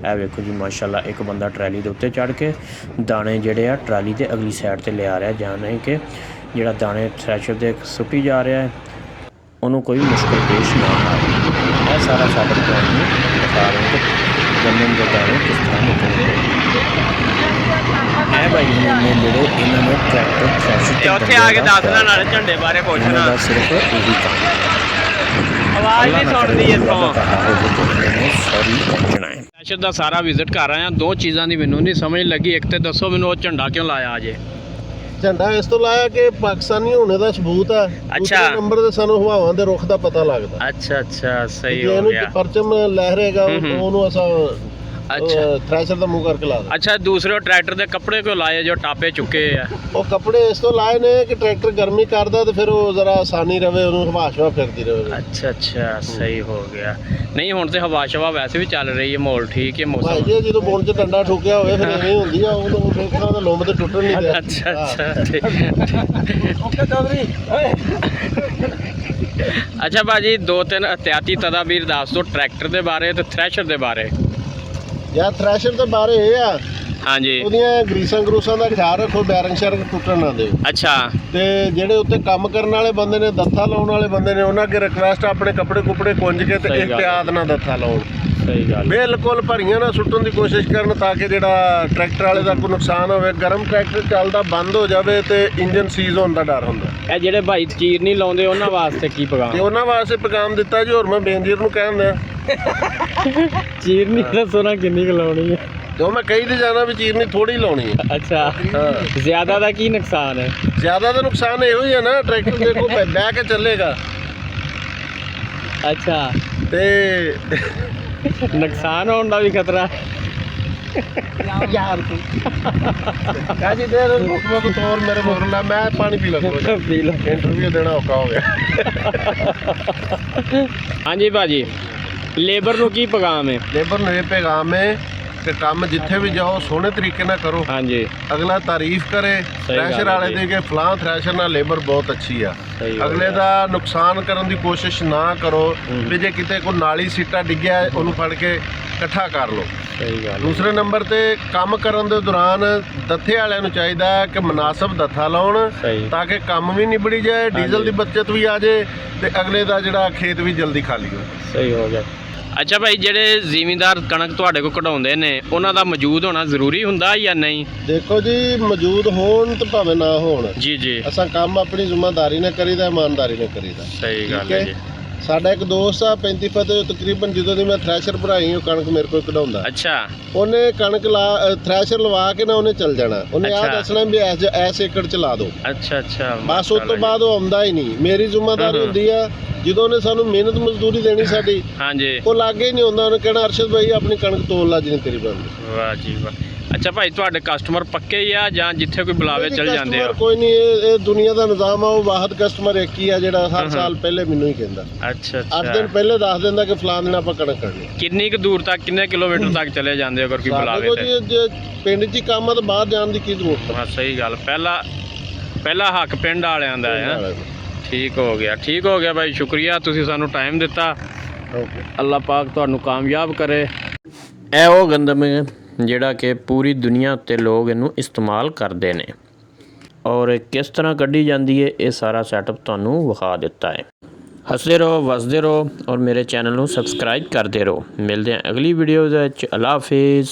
ਇਹ ਵੇਖੋ ਜੀ, ਮਾਸ਼ਾਅੱਲਾ ਇੱਕ ਬੰਦਾ ਟਰੈਲੀ ਦੇ ਉੱਤੇ ਚੜ੍ਹ ਕੇ ਦਾਣੇ ਜਿਹੜੇ ਆ ਟਰਾਲੀ ਦੇ ਅਗਲੀ ਸਾਈਡ 'ਤੇ ਲਿਆ ਰਿਹਾ, ਜਾਣੇ ਕਿ ਜਿਹੜਾ ਦਾਣੇ ਥ੍ਰੈਸ਼ਰ ਦੇ ਸੁੱਟੀ ਜਾ ਰਿਹਾ ਹੈ ਉਹਨੂੰ ਕੋਈ ਮੁਸ਼ਕਿਲ ਪੇਸ਼ ਨਾ ਆਵੇ। ਇਹ ਸਾਰਾ ਸਾਡਾ ਤੁਹਾਨੂੰ ਦਿਖਾ ਰਹੇ ਕਿ ਗੰਦਮ ਦੇ ਦਾਣੇ ਕਿਸ ਤਰ੍ਹਾਂ ਨਿਕਲਦੇ। ਇਹ ਭਾਈ ਨੇ ਜਿਹੜੇ ਇਹਨਾਂ ਨੇ ਟਰੈਕਟਰ ਥ੍ਰੈਸ਼ਰ ਉੱਥੇ ਆ ਕੇ ਦੱਸਣਾ ਨਾਲੇ ਝੰਡੇ ਬਾਰੇ ਪੁੱਛਣਾ ਦਾ ਸਿਰਫ ਇਹੀ ਕੰਮ ਹੈ। ਆਵਾਜ਼ ਨਹੀਂ ਸੁਣਦੀ ਇੱਥੋਂ। ਸੌਰੀ ਪਹੁੰਚਣਾ ਹੈ। ਥ੍ਰੈਸ਼ਰ ਦਾ ਸਾਰਾ ਵਿਜ਼ਿਟ ਕਰ ਆਇਆ। ਦੋ ਚੀਜ਼ਾਂ ਦੀ ਮੈਨੂੰ ਨਹੀਂ ਸਮਝ ਲੱਗੀ। ਇੱਕ ਤੇ ਦੱਸੋ ਮੈਨੂੰ ਉਹ ਝੰਡਾ ਕਿਉਂ ਲਾਇਆ ਅਜੇ? ਝੰਡਾ ਇਸ ਤੋਂ ਲਾਇਆ ਕਿ ਪਾਕਿਸਤਾਨੀ ਹੋਣੇ ਦਾ ਸਬੂਤ ਆ। ਅੱਛਾ, ਨੰਬਰ ਤੇ ਸਾਨੂੰ ਹਵਾਵਾਂ ਦੇ ਰੁੱਖ ਦਾ ਪਤਾ ਲੱਗਦਾ। ਅੱਛਾ ਅੱਛਾ, ਸਹੀ ਜੇ ਹੋ ਇਹਨੂੰ ਗਿਆ। ਪਰਚਮ ਲਹਿਰੇਗਾ ਉਹਨੂੰ ਅਸਾਂ ਅੱਛਾ ਥ੍ਰੈਸ਼ਰ ਦਾ ਮੂੰਹ ਕਰਕੇ ਲਾ ਦੇ। ਅੱਛਾ ਦੂਸਰੇ ਟਰੈਕਟਰ ਦੇ ਕੱਪੜੇ ਕਿਉਂ ਲਾਏ ਜੋ ਟਾਪੇ ਚੁੱਕੇ ਆ? ਉਹ ਕੱਪੜੇ ਇਸ ਤੋਂ ਲਾਏ ਨੇ ਕਿ ਟਰੈਕਟਰ ਗਰਮੀ ਕਰਦਾ ਤੇ ਫਿਰ ਉਹ ਜ਼ਰਾ ਆਸਾਨੀ ਰਵੇ, ਉਹਨੂੰ ਹਵਾ ਸ਼ਵਾ ਫਿਰਦੀ ਰਵੇ। ਅੱਛਾ ਅੱਛਾ ਸਹੀ ਹੋ ਗਿਆ। ਨਹੀਂ ਹੁਣ ਤੇ ਹਵਾ ਸ਼ਵਾ ਵੈਸੇ ਵੀ ਚੱਲ ਰਹੀ ਹੈ, ਮਾਹੌਲ ਠੀਕ ਹੈ ਮੌਸਮ। ਭਾਈ ਜੀ ਜਦੋਂ ਬੋਨ 'ਚ ਡੰਡਾ ਠੋਕਿਆ ਹੋਵੇ ਫਿਰ ਐਵੇਂ ਹੁੰਦੀ ਆ, ਉਹ ਵੇਖਣਾ ਤਾਂ ਲੰਬ ਤੇ ਟੁੱਟਣ ਨਹੀਂ ਦਿਆ। ਅੱਛਾ ਅੱਛਾ ਠੀਕ। ਓਕੇ ਚੌਧਰੀ ਅੱਛਾ ਭਾਜੀ 2-3 ਅਹਤਿਆਤੀ ਤਦਾਬੀਰ ਦੱਸ ਦਿਓ ਟਰੈਕਟਰ ਦੇ ਬਾਰੇ ਤੇ ਥ੍ਰੈਸ਼ਰ ਦੇ ਬਾਰੇ। ਯਾਰ ਥ੍ਰੈਸ਼ਰ ਦੇ ਬਾਰੇ ਇਹ ਆ, ਹਾਂਜੀ ਉਹਦੀਆਂ ਗਰੀਸਾਂ ਗਰੂਸਾਂ ਦਾ ਖਿਆਲ ਰੱਖੋ, ਬੈਰਿੰਗ ਸ਼ੈਰਿੰਗ ਟੁੱਟਣ ਨਾ ਦਿਓ। ਅੱਛਾ ਤੇ ਜਿਹੜੇ ਉੱਤੇ ਕੰਮ ਕਰਨ ਵਾਲੇ ਬੰਦੇ ਨੇ, ਦੱਥਾ ਲਾਉਣ ਵਾਲੇ ਬੰਦੇ ਨੇ, ਉਹਨਾਂ ਅੱਗੇ ਰਿਕਵੈਸਟ ਆਪਣੇ ਕੱਪੜੇ ਕੁਪੜੇ ਕੁੰਝ ਕੇ ਤੇ ਸਹੀ ਗੱਲ ਹੈ। ਇhtiyat ਨਾਲ ਦੱਥਾ ਲਾਉਣ। ਸਹੀ ਗੱਲ। ਬਿਲਕੁਲ ਭਰੀਆਂ ਨਾ ਸੁੱਟਣ ਦੀ ਕੋਸ਼ਿਸ਼ ਕਰਨ ਤਾਂ ਕਿ ਜਿਹੜਾ ਟਰੈਕਟਰ ਵਾਲੇ ਦਾ ਕੋਈ ਨੁਕਸਾਨ ਹੋਵੇ। ਗਰਮ ਟਰੈਕਟਰ ਚੱਲਦਾ ਬੰਦ ਹੋ ਜਾਵੇ ਤੇ ਇੰਜਨ ਸੀਜ਼ ਹੋਣ ਦਾ ਡਰ ਹੁੰਦਾ। ਇਹ ਜਿਹੜੇ ਭਾਈ ਚੀਰ ਨਹੀਂ ਲਾਉਂਦੇ ਉਹਨਾਂ ਵਾਸਤੇ ਕੀ ਤੇ ਪੈਗਾਮ? ਉਹਨਾਂ ਵਾਸਤੇ ਪੈਗਾਮ ਦਿੱਤਾ ਜੀ। ਹੋਰ ਮੈਂ ਬੇਨਜ਼ੀਰ ਨੂੰ ਕਹਿੰਦਾ ਚੀਰਨੀ ਦੱਸੋ ਨਾ ਕਿੰਨੀ ਕੁ ਲਾਉਣੀ ਹੈ? ਜੋ ਮੈਂ ਕਹੀ ਤੇ ਜਾਣਾ ਵੀ ਚੀਰਨੀ ਥੋੜੀ ਲਾਉਣੀ ਹੈ। ਅੱਛਾ ਹਾਂ ਜ਼ਿਆਦਾ ਦਾ ਕੀ ਨੁਕਸਾਨ ਹੈ? ਜ਼ਿਆਦਾ ਤਾਂ ਨੁਕਸਾਨ ਇਹੋ ਹੀ ਹੈ ਨਾ, ਟਰੈਕਟਰ ਦੇਖੋ ਬਹਿ ਕੇ ਚੱਲੇਗਾ ਅੱਛਾ ਤੇ ਨੁਕਸਾਨ ਹੋਣ ਦਾ ਵੀ ਖਤਰਾ। ਯਾਰ ਤੂੰ ਕਾਜੀ ਦੇ ਮੁਕਮਾ ਕੋ ਤੋਰ ਮੇਰੇ ਮੋਰ ਲਾ, ਮੈਂ ਪਾਣੀ ਪੀ ਲਵਾਂਗਾ। ਪੀ ਲਓ। ਇੰਟਰਵਿਊ ਦੇਣਾ ਔਖਾ ਹੋ ਗਿਆ। ਹਾਂਜੀ ਭਾਜੀ ਲੇਬਰ ਨੂੰ ਕੀ ਪੈਗਾਮ ਹੈ? ਲੇਬਰ ਨੂੰ ਇਹ ਪੈਗਾਮ ਹੈ ਕਿ ਕੰਮ ਜਿੱਥੇ ਵੀ ਜਾਓ ਸੋਹਣੇ ਤਰੀਕੇ ਨਾਲ ਕਰੋ, ਹਾਂਜੀ ਅਗਲਾ ਤਾਰੀਫ ਕਰੇ। ਸਹੀ ਗੱਲ ਥ੍ਰੈਸ਼ਰ ਹੈ ਵਾਲੇ ਜੀ। ਦੇ ਕੇ ਫਲਾਂ ਥ੍ਰੈਸ਼ਰ ਨਾਲ ਲੇਬਰ ਬਹੁਤ ਅੱਛੀ ਆ। ਸਹੀ ਗੱਲ ਅਗਲੇ ਹੈ। ਦਾ ਨੁਕਸਾਨ ਕਰਨ ਦੀ ਕੋਸ਼ਿਸ਼ ਨਾ ਕਰੋ ਵੀ ਜੇ ਕਿਤੇ ਕੋਈ ਨਾਲੀ ਸੀਟਾ ਡਿੱਗਿਆ ਹੈ, ਉਹਨੂੰ ਫੜ ਕੇ ਇਕੱਠਾ ਕਰ ਲਓ। ਸਹੀ ਗੱਲ ਹੈ। ਦੂਸਰੇ ਨੰਬਰ ਤੇ ਕੰਮ ਕਰਨ ਦੇ ਦੌਰਾਨ ਦੱਥੇ ਵਾਲਿਆਂ ਨੂੰ ਚਾਹੀਦਾ ਹੈ ਕਿ ਮੁਨਾਸਬ ਦੱਥਾ ਲਾਉਣ ਸਹੀ ਤਾਂ ਕਿ ਕੰਮ ਵੀ ਨਿਬੜੀ ਜਾਏ, ਡੀਜ਼ਲ ਦੀ ਬਚਤ ਵੀ ਆ ਜਾਏ ਤੇ ਅਗਲੇ ਦਾ ਜਿਹੜਾ ਖੇਤ ਵੀ ਜਲਦੀ ਖਾਲੀ ਹੋਵੇ। ਸਹੀ ਹੋ ਗਿਆ। ਅੱਛਾ ਭਾਈ ਜਿਹੜੇ ਜ਼ਿਮੀਂਦਾਰ ਕਣਕ ਤੁਹਾਡੇ ਕੋਲ ਕਢਾਉਂਦੇ ਨੇ ਉਹਨਾਂ ਦਾ ਮੌਜੂਦ ਹੋਣਾ ਜ਼ਰੂਰੀ ਹੁੰਦਾ ਜਾਂ ਨਹੀਂ? ਦੇਖੋ ਜੀ ਮੌਜੂਦ ਹੋਣ ਤੇ ਭਾਵੇਂ ਨਾ ਹੋਣ, ਜੀ ਜੀ ਅਸਾਂ ਕੰਮ ਆਪਣੀ ਜ਼ਿੰਮੇਵਾਰੀ ਨਾਲ ਕਰੀਦਾ, ਇਮਾਨਦਾਰੀ ਨਾਲ ਕਰੀਦਾ। ਸਹੀ ਗੱਲ ਠੀਕ ਹੈ ਹੈ। ਜੀ। ਸਾਡਾ ਇੱਕ ਦੋਸਤ ਆ 35 ਫਤੇ, ਤਕਰੀਬਨ ਜਦੋਂ ਦੀ ਮੈਂ ਥ੍ਰੈਸ਼ਰ ਭਰਾਈ ਉਹ ਕਣਕ ਮੇਰੇ ਕੋਲ ਕਢਾਉਂਦਾ। ਅੱਛਾ ਉਹਨੇ ਕਣਕ ਥ੍ਰੈਸ਼ਰ ਲਵਾ ਕੇ ਨਾ ਉਹਨੇ ਚੱਲ ਜਾਣਾ, ਉਹਨੇ ਆਹ ਅੱਛਾ। ਦੱਸਣਾ ਵੀ ਐਸ ਏਕੜ ਚ ਲਾ ਦਿਓ, ਅੱਛਾ ਅੱਛਾ ਬਸ ਉਸ ਤੋਂ ਬਾਅਦ ਉਹ ਆਉਂਦਾ ਹੀ ਨਹੀਂ। ਮੇਰੀ ਜ਼ਿੰਮੇਵਾਰੀ ਹੁੰਦੀ ਆ, ਜਦੋਂ ਉਹਨੇ ਸਾਨੂੰ ਮਿਹਨਤ ਮਜ਼ਦੂਰੀ ਦੇਣੀ ਸਾਡੀ, ਹਾਂਜੀ ਉਹ ਲਾਗੇ ਹੀ ਨਹੀਂ ਹੁੰਦਾ। ਉਹਨੇ ਕਹਿਣਾ ਅਰਸ਼ਦ ਭਾਈ ਆਪਣੀ ਕਣਕ ਤੋਲ ਲਾ ਜਿੰਨੀ ਤੇਰੀ ਬਣਦੀ। ਵਾਹ ਜੀ ਵਾਹ। ਅੱਛਾ ਭਾਈ ਤੁਹਾਡੇ ਕਸਟਮਰ ਪੱਕੇ ਹੀ ਆ ਜਾਂ ਜਿੱਥੇ ਕੋਈ ਬੁਲਾਵੇ ਚਲ ਜਾਂਦੇ ਆ? Customer ਕੋਈ ਨਹੀਂ, ਇਹ ਦੁਨੀਆ ਦਾ ਨਿਜ਼ਾਮ ਆ। ਉਹ ਵਾਹਦ ਕਸਟਮਰ ਇੱਕ ਹੀ ਆ ਜਿਹੜਾ ਹਰ ਸਾਲ ਪਹਿਲੇ ਮੈਨੂੰ ਹੀ ਕਹਿੰਦਾ। ਅੱਛਾ 8 ਅੱਛਾ ਦਿਨ ਪਹਿਲੇ ਦੱਸ ਦਿੰਦਾ ਕਿ ਫਲਾਣ ਦਿਨ ਆਪਾਂ ਕਣਕ ਕਰਨੀ। ਕਿੰਨੀ ਕੁ ਦੂਰ ਤੱਕ ਕਿੰਨੇ ਕਿਲੋਮੀਟਰ ਤੱਕ ਚਲੇ ਜਾਂਦੇ ਹੋ ਅਗਰ ਕੋਈ ਸਾਡੇ ਬੁਲਾਵੇ ਕੋਲ ਤੇ? ਜੀ ਜੇ ਪਿੰਡ 'ਚ ਹੀ ਕੰਮ ਆ ਤਾਂ ਬਾਹਰ ਜਾਣ ਦੀ ਕੀ ਜ਼ਰੂਰਤ ਹਾਂ ਸਹੀ ਗੱਲ। ਪਹਿਲਾ ਹੱਕ ਪਿੰਡ ਵਾਲਿਆਂ ਦਾ ਹੈ। ਹੈ। ਠੀਕ ਹੋ ਗਿਆ ਭਾਈ, ਸ਼ੁਕਰੀਆ ਤੁਸੀਂ ਸਾਨੂੰ ਟਾਈਮ ਦਿੱਤਾ। ਓਕੇ। ਅੱਲਾਹ ਪਾਕ ਤੁਹਾਨੂੰ ਕਾਮਯਾਬ ਕਰੇ। ਇਹ ਉਹ ਗੰਦਮ ਹੈ ਜਿਹੜਾ ਕਿ ਪੂਰੀ ਦੁਨੀਆ ਉੱਤੇ ਲੋਕ ਇਹਨੂੰ ਇਸਤੇਮਾਲ ਕਰਦੇ ਨੇ ਔਰ ਕਿਸ ਤਰ੍ਹਾਂ ਕੱਢੀ ਜਾਂਦੀ ਹੈ ਇਹ ਸਾਰਾ ਸੈਟਅਪ ਤੁਹਾਨੂੰ ਵਿਖਾ ਦਿੱਤਾ ਹੈ। ਹੱਸਦੇ ਰਹੋ, ਵਸਦੇ ਰਹੋ ਔਰ ਮੇਰੇ ਚੈਨਲ ਨੂੰ ਸਬਸਕ੍ਰਾਈਬ ਕਰਦੇ ਰਹੋ। ਮਿਲਦੇ ਹਾਂ ਅਗਲੀ ਵੀਡੀਓ ਦੇ ਵਿੱਚ। ਅੱਲਾਹ ਹਾਫਿਜ਼।